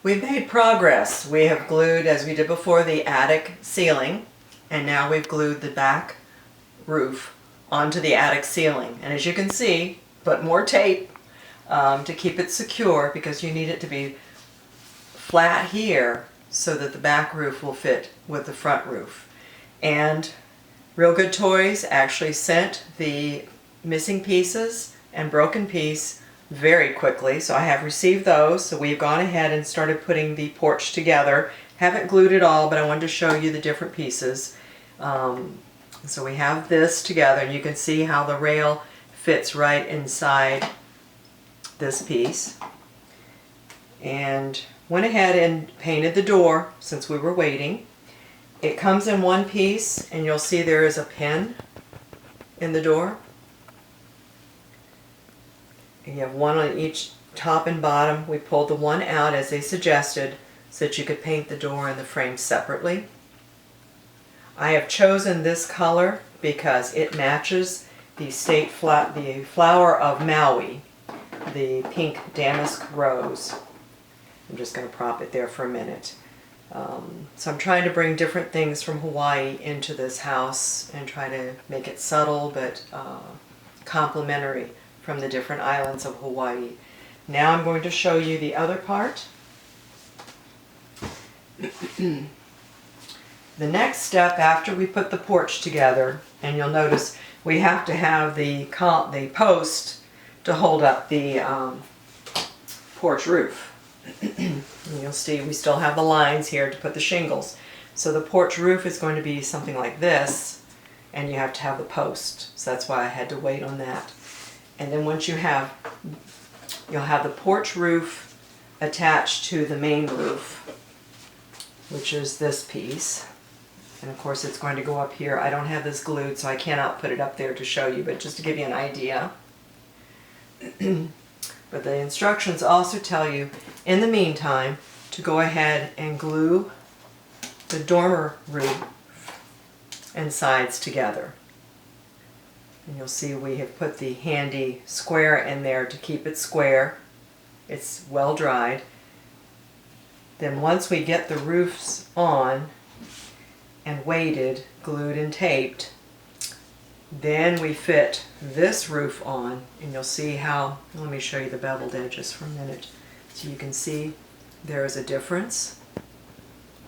We've made progress. We have glued, as we did before, the attic ceiling, and now we've glued the back roof onto the attic ceiling. And as you can see, put more tape to keep it secure, because you need it to be flat here so that the back roof will fit with the front roof. And Real Good Toys actually sent the missing pieces and broken piece very quickly, so I have received those. So we've gone ahead and started putting the porch together. Haven't glued it all, but I wanted to show you the different pieces. So we have this together, and you can see how the rail fits right inside this piece. And went ahead and painted the door since we were waiting. It comes in one piece, and you'll see there is a pin in the door. And you have one on each top and bottom. We pulled the one out as they suggested so that you could paint the door and the frame separately. I have chosen this color because it matches the the flower of Maui, the pink damask rose. I'm just going to prop it there for a minute. So I'm trying to bring different things from Hawaii into this house and try to make it subtle but complementary from the different islands of Hawaii. Now I'm going to show you the other part. The next step after we put the porch together, and you'll notice we have to have the post to hold up the porch roof. And you'll see we still have the lines here to put the shingles. So the porch roof is going to be something like this, and you have to have the post. So that's why I had to wait on that. And then once you'll have the porch roof attached to the main roof, which is this piece. And of course it's going to go up here. I don't have this glued, so I cannot put it up there to show you, but just to give you an idea. But the instructions also tell you, in the meantime, to go ahead and glue the dormer roof and sides together. And you'll see we have put the handy square in there to keep it square. It's well dried. Then once we get the roofs on and weighted, glued and taped, then we fit this roof on, and you'll see how, let me show you the beveled edges for a minute. So you can see there is a difference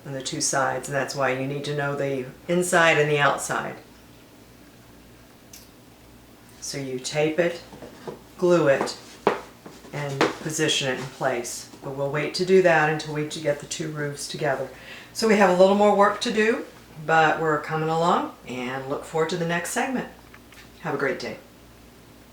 on the two sides, and that's why you need to know the inside and the outside. So you tape it, glue it, and position it in place. But we'll wait to do that until we get the two roofs together. So we have a little more work to do, but we're coming along and look forward to the next segment. Have a great day.